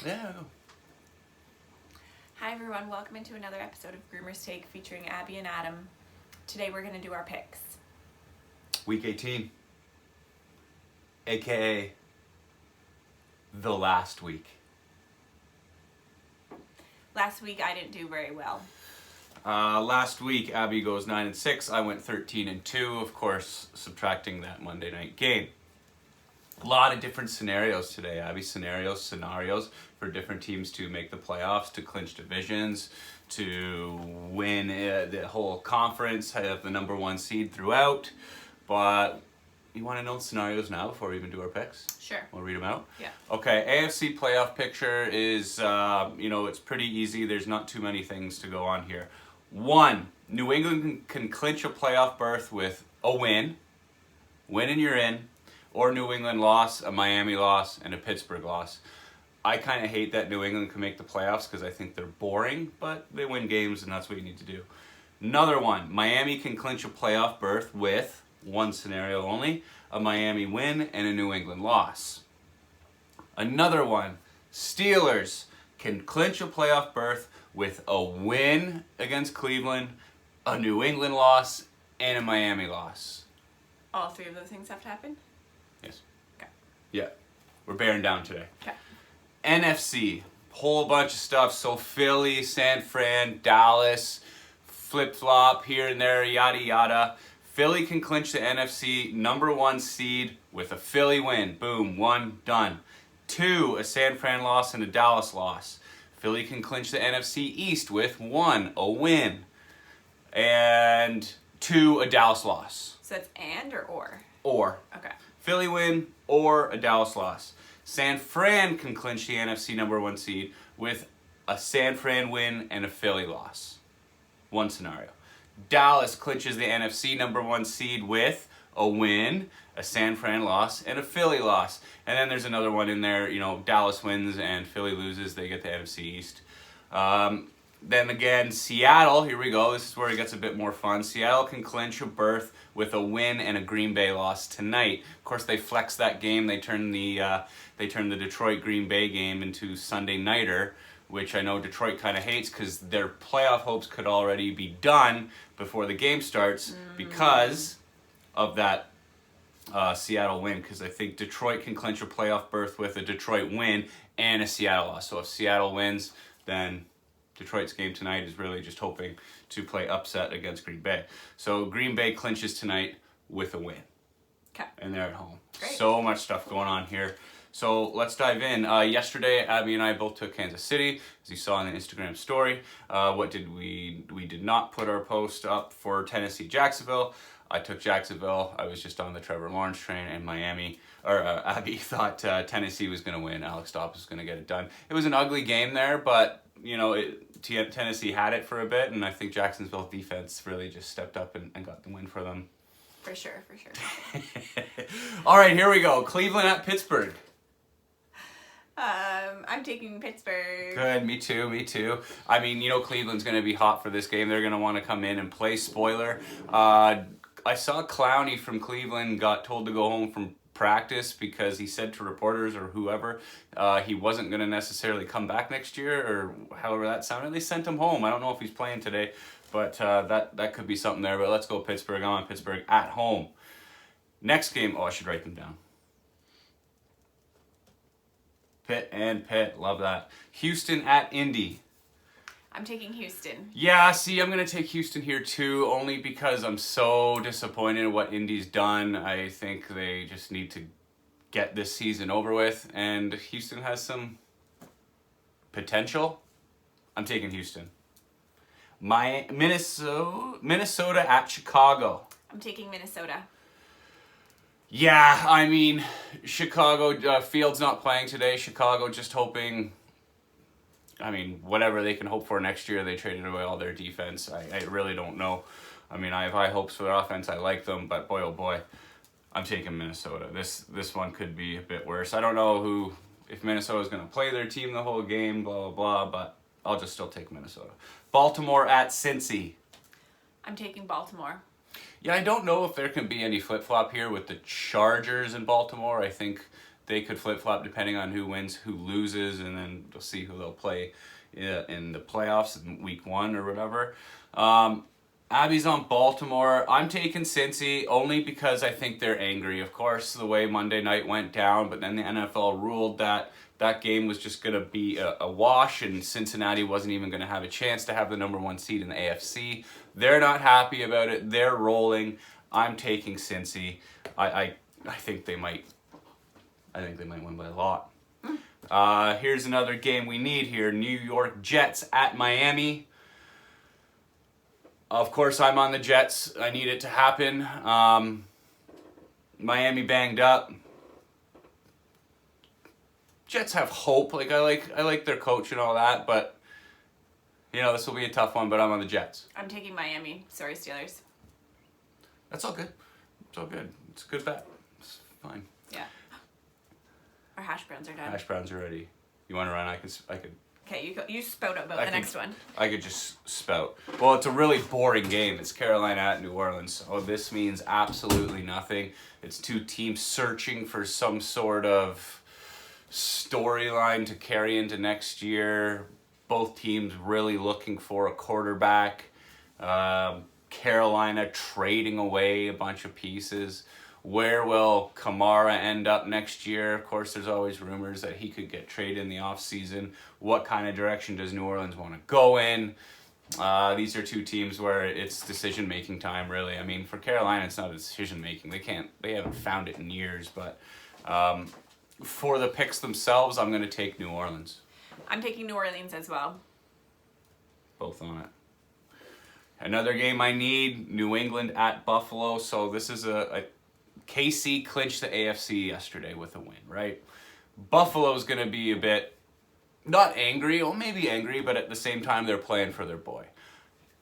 Yeah. Hi everyone, welcome into another episode of Groomer's Take featuring Abby and Adam. Today we're going to do our picks. Week 18. AKA the last week. Last week I didn't do very well. Last week Abby goes 9-6. I went 13-2. Of course, subtracting that Monday night game. A lot of different scenarios today, Abby. Scenarios for different teams to make the playoffs, to clinch divisions, to win the whole conference, have the number one seed throughout. But you want to know scenarios now before we even do our picks? Sure. We'll read them out? Yeah. Okay, AFC playoff picture is, it's pretty easy. There's not too many things to go on here. 1, New England can clinch a playoff berth with a win and you're in, or New England loss, a Miami loss, and a Pittsburgh loss. I kind of hate that New England can make the playoffs because I think they're boring, but they win games and that's what you need to do. Another one, Miami can clinch a playoff berth with, one scenario only, a Miami win and a New England loss. Another one, Steelers can clinch a playoff berth with a win against Cleveland, a New England loss, and a Miami loss. All three of those things have to happen? Yes. Okay. Yeah. We're bearing down today. Okay. NFC, whole bunch of stuff. So Philly, San Fran, Dallas, flip-flop here and there, yada yada. Philly can clinch the NFC number one seed with a Philly win. Boom, 1, done. 2, a San Fran loss and a Dallas loss. Philly can clinch the NFC East with 1, a win. And 2, a Dallas loss. So it's and or? Or. Okay. Philly win or a Dallas loss. San Fran can clinch the NFC number one seed with a San Fran win and a Philly loss. One scenario. Dallas clinches the NFC number one seed with a win, a San Fran loss, and a Philly loss. And then there's another one in there, Dallas wins and Philly loses, they get the NFC East. Then again, Seattle, here we go, this is where it gets a bit more fun. Seattle can clinch a berth with a win and a Green Bay loss tonight. Of course, they flex that game. They turn the Detroit-Green Bay game into Sunday nighter, which I know Detroit kind of hates because their playoff hopes could already be done before the game starts because of that Seattle win. Because I think Detroit can clinch a playoff berth with a Detroit win and a Seattle loss. So if Seattle wins, then Detroit's game tonight is really just hoping to play upset against Green Bay. So Green Bay clinches tonight with a win. Okay. And they're at home. Great. So much stuff going on here. So let's dive in. Yesterday, Abby and I both took Kansas City, as you saw in the Instagram story. What did we did not put our post up for Tennessee Jacksonville. I took Jacksonville. I was just on the Trevor Lawrence train, and Abby thought Tennessee was going to win. Alex Dobbs was going to get it done. It was an ugly game there, but Tennessee had it for a bit, and I think Jacksonville's defense really just stepped up and got the win for them. For sure. All right, here we go. Cleveland at Pittsburgh. I'm taking Pittsburgh. Good, me too. I mean, Cleveland's going to be hot for this game. They're going to want to come in and play. Spoiler, I saw Clowney from Cleveland got told to go home from practice because he said to reporters or whoever he wasn't going to necessarily come back next year, or however that sounded. They sent him home. I don't know if he's playing today, but that could be something there. But let's go Pittsburgh. I'm on Pittsburgh at home. Next game, I should write them down. Pitt, love that. Houston at Indy. I'm taking Houston. Yeah, see, I'm going to take Houston here too, only because I'm so disappointed in what Indy's done. I think they just need to get this season over with, and Houston has some potential. I'm taking Houston. Minnesota at Chicago. I'm taking Minnesota. Yeah, I mean, Chicago, Fields not playing today. Chicago just hoping, whatever they can hope for next year. They traded away all their defense. I really don't know. I have high hopes for their offense. I like them, but boy, oh boy, I'm taking Minnesota. This one could be a bit worse. I don't know if Minnesota's going to play their team the whole game, blah, blah, blah, but I'll just still take Minnesota. Baltimore at Cincy. I'm taking Baltimore. Yeah, I don't know if there can be any flip-flop here with the Chargers in Baltimore. I think they could flip-flop depending on who wins, who loses, and then we'll see who they'll play in the playoffs in week 1 or whatever. Abby's on Baltimore. I'm taking Cincy only because I think they're angry. Of course, the way Monday night went down, but then the NFL ruled that that game was just going to be a wash, and Cincinnati wasn't even going to have a chance to have the number 1 seed in the AFC. They're not happy about it. They're rolling. I'm taking Cincy. I think they might. I think they might win by a lot. Here's another game we need here. New York Jets at Miami. Of course, I'm on the Jets. I need it to happen. Miami banged up. Jets have hope. I like their coach and all that, but this will be a tough one. But I'm on the Jets. I'm taking Miami. Sorry, Steelers. That's all good. It's all good. It's a good bet. It's fine. Yeah. Our hash browns are done. Hash browns are ready. You want to run? I could. Okay, you spout about the next one. I could just spout. Well, it's a really boring game. It's Carolina at New Orleans. So this means absolutely nothing. It's 2 teams searching for some sort of storyline to carry into next year. Both teams really looking for a quarterback. Carolina trading away a bunch of pieces. Where will Kamara end up next year? Of course, there's always rumors that he could get traded in the offseason. What kind of direction does New Orleans want to go in? These are 2 teams where it's decision-making time, really. I mean, for Carolina, it's not a decision-making. They haven't found it in years. But for the picks themselves, I'm going to take New Orleans. I'm taking New Orleans as well. Both on it. Another game I need, New England at Buffalo. So this is a KC clinched the AFC yesterday with a win, right? Buffalo's going to be a bit, not angry, or maybe angry, but at the same time, they're playing for their boy.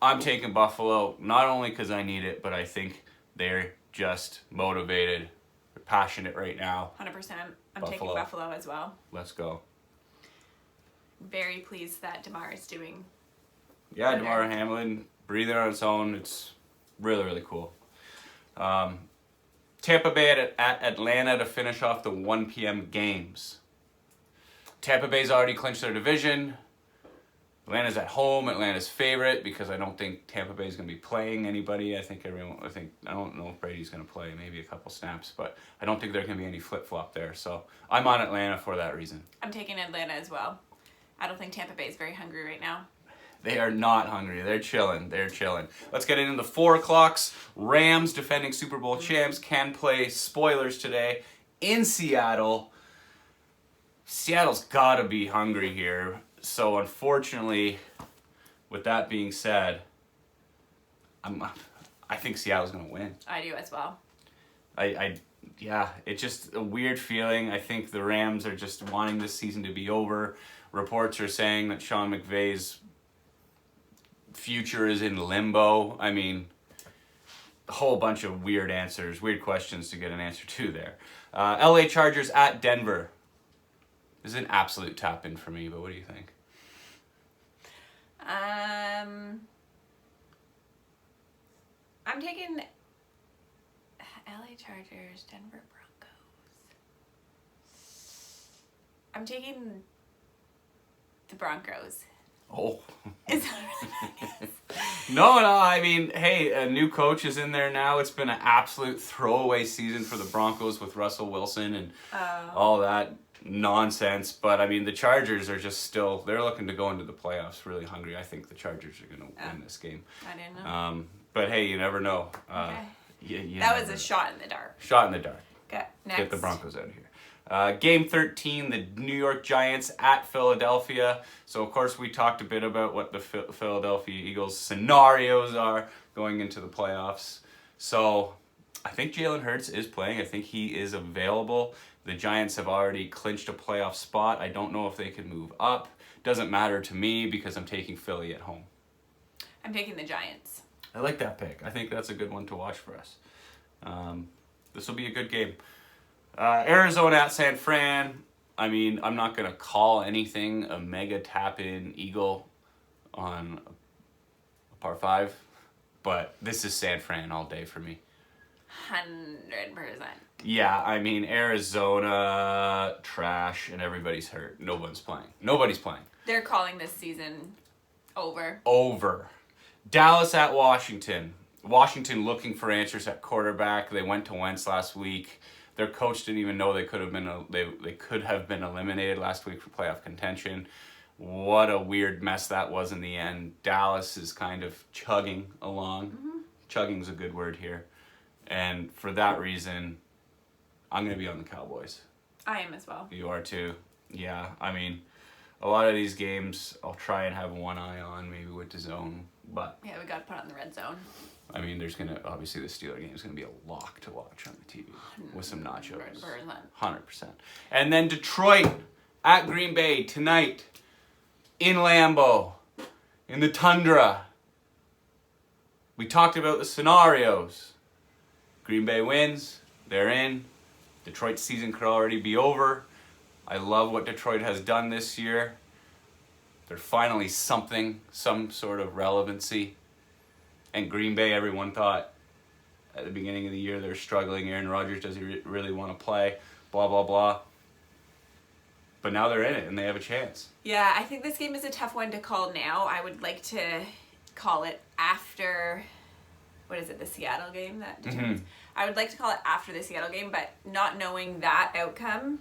I'm taking Buffalo, not only because I need it, but I think they're just motivated. They're passionate right now. 100%. I'm taking Buffalo as well. Let's go. Very pleased that DeMar is doing Yeah, DeMar Hamlin, breathing on its own. It's really, really cool. Tampa Bay at Atlanta to finish off the 1 p.m. games. Tampa Bay's already clinched their division. Atlanta's at home. Atlanta's favorite because I don't think Tampa Bay's going to be playing anybody. I don't know if Brady's going to play, maybe a couple snaps, but I don't think there can be any flip-flop there. So I'm on Atlanta for that reason. I'm taking Atlanta as well. I don't think Tampa Bay is very hungry right now. They are not hungry. They're chilling. Let's get into the 4 o'clocks. Rams, defending Super Bowl champs, can play spoilers today in Seattle. Seattle's got to be hungry here. So unfortunately, with that being said, I think Seattle's going to win. I do as well. Yeah, it's just a weird feeling. I think the Rams are just wanting this season to be over. Reports are saying that Sean McVay's future is in limbo. I mean, a whole bunch of weird questions to get an answer to there. LA Chargers at Denver. This is an absolute tap in for me, but what do you think? I'm taking LA Chargers, Denver Broncos. I'm taking the Broncos. Oh. Is that really No, I mean, hey, a new coach is in there now. It's been an absolute throwaway season for the Broncos with Russell Wilson and all that nonsense. But, I mean, the Chargers are just still, they're looking to go into the playoffs really hungry. I think the Chargers are going to win this game. I didn't know. But, hey, you never know. Okay. That was a shot in the dark. Shot in the dark. Okay, next. Get the Broncos out of here. Game 13, the New York Giants at Philadelphia. So, of course, we talked a bit about what the Philadelphia Eagles scenarios are going into the playoffs. So, I think Jalen Hurts is playing. I think he is available. The Giants have already clinched a playoff spot. I don't know if they can move up. Doesn't matter to me because I'm taking Philly at home. I'm taking the Giants. I like that pick. I think that's a good one to watch for us. This will be a good game. Arizona at San Fran. I mean, I'm not going to call anything a mega tap-in eagle on a par 5, but this is San Fran all day for me. 100%. Yeah, I mean, Arizona, trash, and everybody's hurt. Nobody's playing. They're calling this season over. Over. Dallas at Washington. Washington looking for answers at quarterback. They went to Wentz last week. Their coach didn't even know they could have been eliminated last week for playoff contention. What a weird mess that was in the end. Dallas is kind of chugging along. Mm-hmm. Chugging's a good word here. And for that reason, I'm going to be on the Cowboys. I am as well. You are too. Yeah, I mean, a lot of these games I'll try and have one eye on, maybe with the zone. But Yeah, we got to put on the red zone. I mean, obviously the Steeler game is going to be a lock to watch on the TV with some nachos. 100%. And then Detroit at Green Bay tonight in Lambeau, in the Tundra. We talked about the scenarios. Green Bay wins, they're in. Detroit's season could already be over. I love what Detroit has done this year. They're finally some sort of relevancy. And Green Bay, everyone thought at the beginning of the year they're struggling. Aaron Rodgers, does he really want to play? Blah, blah, blah. But now they're in it and they have a chance. Yeah, I think this game is a tough one to call now. I would like to call it after, the Seattle game? I would like to call it after the Seattle game, but not knowing that outcome.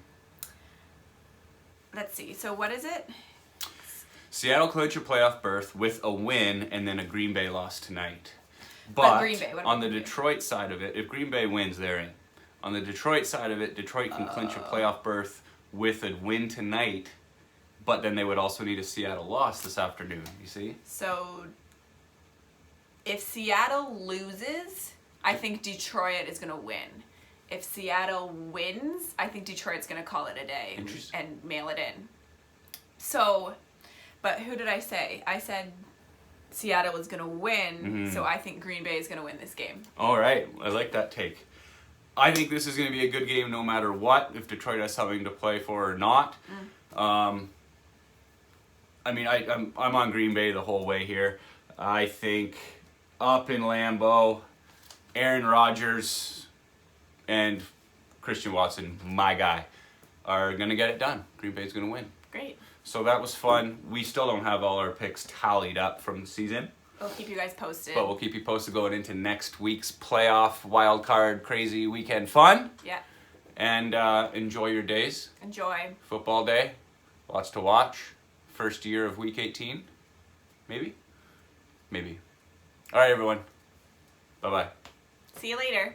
Let's see. So what is it? Seattle clinched a playoff berth with a win and then a Green Bay loss tonight. But Green Bay, on the Detroit side of it, if Green Bay wins, they're in. On the Detroit side of it, Detroit can clinch a playoff berth with a win tonight, but then they would also need a Seattle loss this afternoon, you see? So if Seattle loses, I think Detroit is going to win. If Seattle wins, I think Detroit's going to call it a day and mail it in. So, but who did I say? I said Seattle was going to win, so I think Green Bay is going to win this game. All right, I like that take. I think this is going to be a good game no matter what, if Detroit has something to play for or not. I mean, I'm on Green Bay the whole way here. I think up in Lambeau, Aaron Rodgers and Christian Watson, my guy, are going to get it done. Green Bay's going to win. Great. So that was fun. We still don't have all our picks tallied up from the season. We'll keep you guys posted. But we'll keep you posted going into next week's playoff, wild card, crazy weekend fun. Yeah. And enjoy your days. Enjoy. Football day. Lots to watch. First year of week 18. Maybe? Maybe. All right, everyone. Bye-bye. See you later.